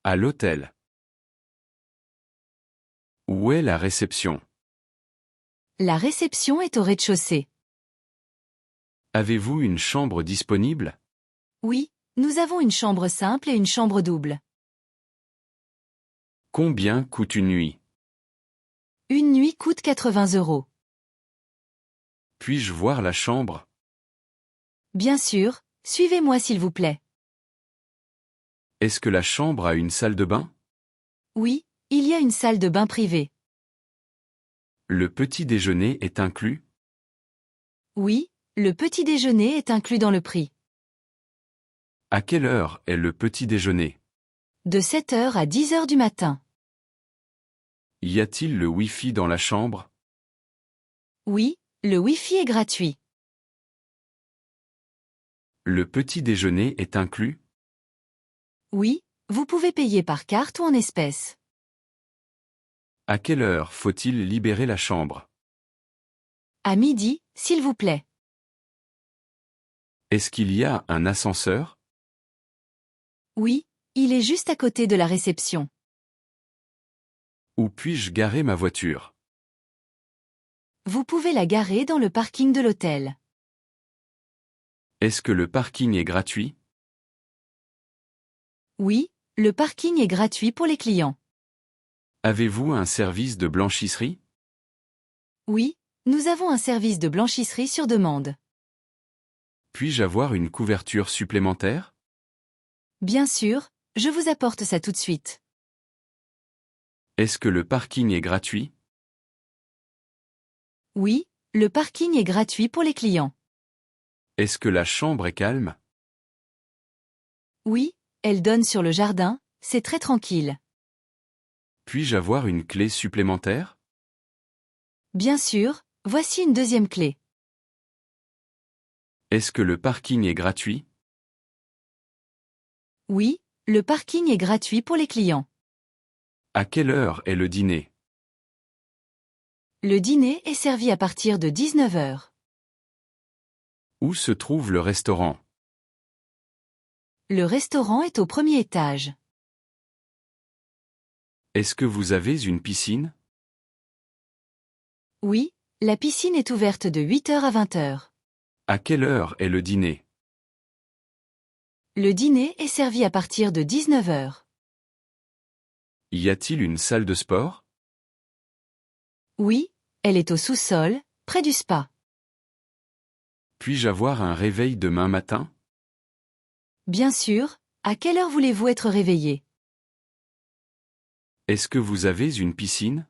À l'hôtel. Où est la réception? La réception est au rez-de-chaussée. Avez-vous une chambre disponible? Oui, nous avons une chambre simple et une chambre double. Combien coûte une nuit? Une nuit coûte 80 €. Puis-je voir la chambre? Bien sûr, suivez-moi s'il vous plaît. Est-ce que la chambre a une salle de bain? Oui, il y a une salle de bain privée. Le petit déjeuner est inclus? Oui, le petit déjeuner est inclus dans le prix. À quelle heure est le petit déjeuner? De 7 h à 10 h du matin. Y a-t-il le Wi-Fi dans la chambre? Oui, le Wi-Fi est gratuit. Le petit déjeuner est inclus? Oui, vous pouvez payer par carte ou en espèces. À quelle heure faut-il libérer la chambre? À midi, s'il vous plaît. Est-ce qu'il y a un ascenseur? Oui, il est juste à côté de la réception. Où puis-je garer ma voiture? Vous pouvez la garer dans le parking de l'hôtel. Est-ce que le parking est gratuit? Oui, le parking est gratuit pour les clients. Avez-vous un service de blanchisserie? Oui, nous avons un service de blanchisserie sur demande. Puis-je avoir une couverture supplémentaire? Bien sûr, je vous apporte ça tout de suite. Est-ce que le parking est gratuit? Oui, le parking est gratuit pour les clients. Est-ce que la chambre est calme? Oui, elle donne sur le jardin, c'est très tranquille. Puis-je avoir une clé supplémentaire? Bien sûr, voici une deuxième clé. Est-ce que le parking est gratuit? Oui, le parking est gratuit pour les clients. À quelle heure est le dîner? Le dîner est servi à partir de 19 h. Où se trouve le restaurant? Le restaurant est au premier étage. Est-ce que vous avez une piscine? Oui, la piscine est ouverte de 8 h à 20 h. À quelle heure est le dîner? Le dîner est servi à partir de 19 h. Y a-t-il une salle de sport? Oui, elle est au sous-sol, près du spa. Puis-je avoir un réveil demain matin? Bien sûr, à quelle heure voulez-vous être réveillé? Est-ce que vous avez une piscine?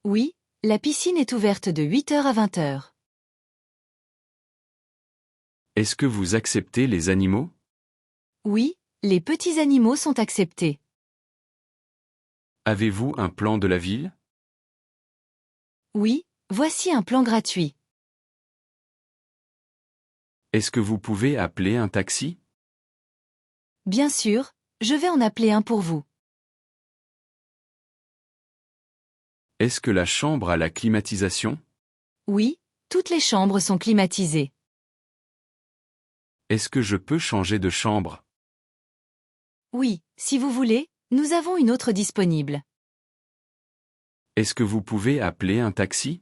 Oui, la piscine est ouverte de 8 h à 20 h. Est-ce que vous acceptez les animaux? Oui, les petits animaux sont acceptés. Avez-vous un plan de la ville? Oui, voici un plan gratuit. Est-ce que vous pouvez appeler un taxi? Bien sûr, je vais en appeler un pour vous. Est-ce que la chambre a la climatisation? Oui, toutes les chambres sont climatisées. Est-ce que je peux changer de chambre? Oui, si vous voulez, nous avons une autre disponible. Est-ce que vous pouvez appeler un taxi?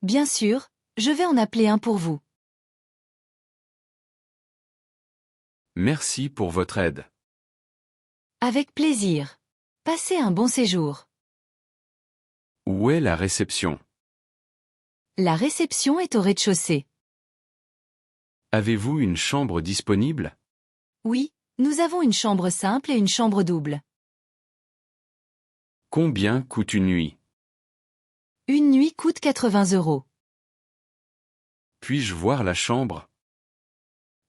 Bien sûr, je vais en appeler un pour vous. Merci pour votre aide. Avec plaisir. Passez un bon séjour. Où est la réception? La réception est au rez-de-chaussée. Avez-vous une chambre disponible? Oui, nous avons une chambre simple et une chambre double. Combien coûte une nuit? Une nuit coûte 80 €. Puis-je voir la chambre?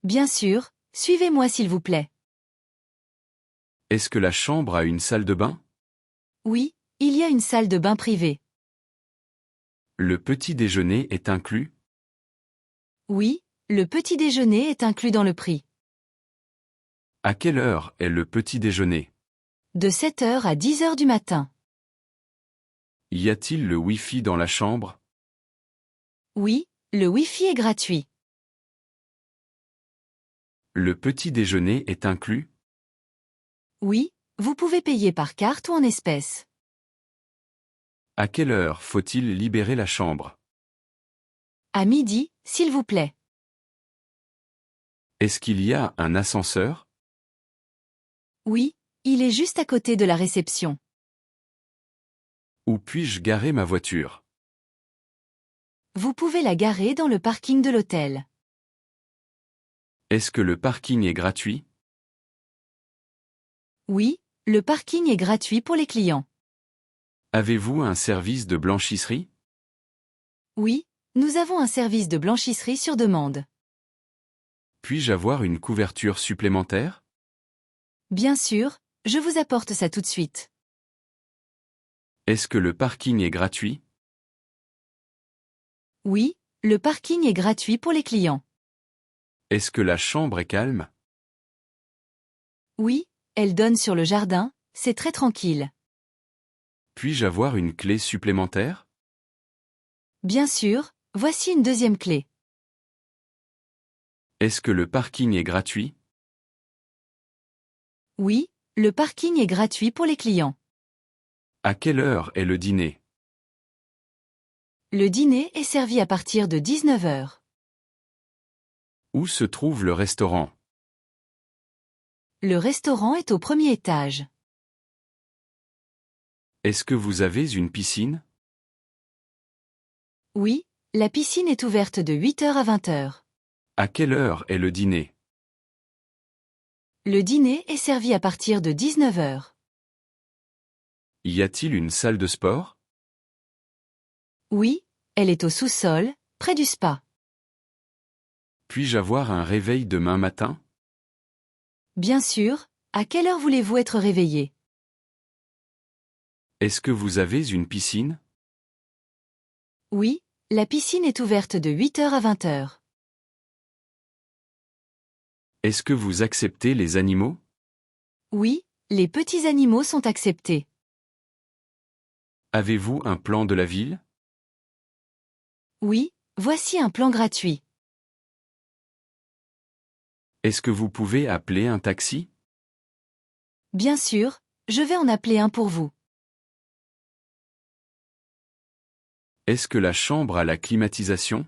Bien sûr, suivez-moi s'il vous plaît. Est-ce que la chambre a une salle de bain? Oui, il y a une salle de bain privée. Le petit déjeuner est inclus? Oui, le petit déjeuner est inclus dans le prix. À quelle heure est le petit déjeuner? De 7 h à 10 h du matin. Y a-t-il le Wi-Fi dans la chambre? Oui, le Wi-Fi est gratuit. Le petit déjeuner est inclus? Oui, vous pouvez payer par carte ou en espèces. À quelle heure faut-il libérer la chambre? À midi, s'il vous plaît. Est-ce qu'il y a un ascenseur? Oui, il est juste à côté de la réception. Où puis-je garer ma voiture? Vous pouvez la garer dans le parking de l'hôtel. Est-ce que le parking est gratuit? Oui, le parking est gratuit pour les clients. Avez-vous un service de blanchisserie? Oui, nous avons un service de blanchisserie sur demande. Puis-je avoir une couverture supplémentaire? Bien sûr, je vous apporte ça tout de suite. Est-ce que le parking est gratuit? Oui, le parking est gratuit pour les clients. Est-ce que la chambre est calme? Oui, elle donne sur le jardin, c'est très tranquille. Puis-je avoir une clé supplémentaire? Bien sûr, voici une deuxième clé. Est-ce que le parking est gratuit? Oui, le parking est gratuit pour les clients. À quelle heure est le dîner? Le dîner est servi à partir de 19 heures. Où se trouve le restaurant? Le restaurant est au premier étage. Est-ce que vous avez une piscine? Oui, la piscine est ouverte de 8 heures à 20 heures. À quelle heure est le dîner? Le dîner est servi à partir de 19 heures. Y a-t-il une salle de sport? Oui, elle est au sous-sol, près du spa. Puis-je avoir un réveil demain matin? Bien sûr, à quelle heure voulez-vous être réveillé? Est-ce que vous avez une piscine? Oui, la piscine est ouverte de 8 heures à 20 heures. Est-ce que vous acceptez les animaux? Oui, les petits animaux sont acceptés. Avez-vous un plan de la ville? Oui, voici un plan gratuit. Est-ce que vous pouvez appeler un taxi? Bien sûr, je vais en appeler un pour vous. Est-ce que la chambre a la climatisation?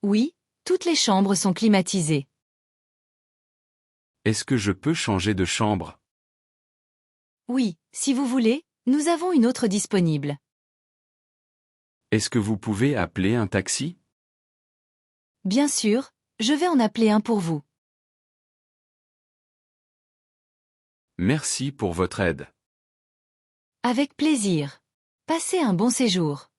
Oui, toutes les chambres sont climatisées. Est-ce que je peux changer de chambre? Oui, si vous voulez, nous avons une autre disponible. Est-ce que vous pouvez appeler un taxi? Bien sûr, je vais en appeler un pour vous. Merci pour votre aide. Avec plaisir. Passez un bon séjour.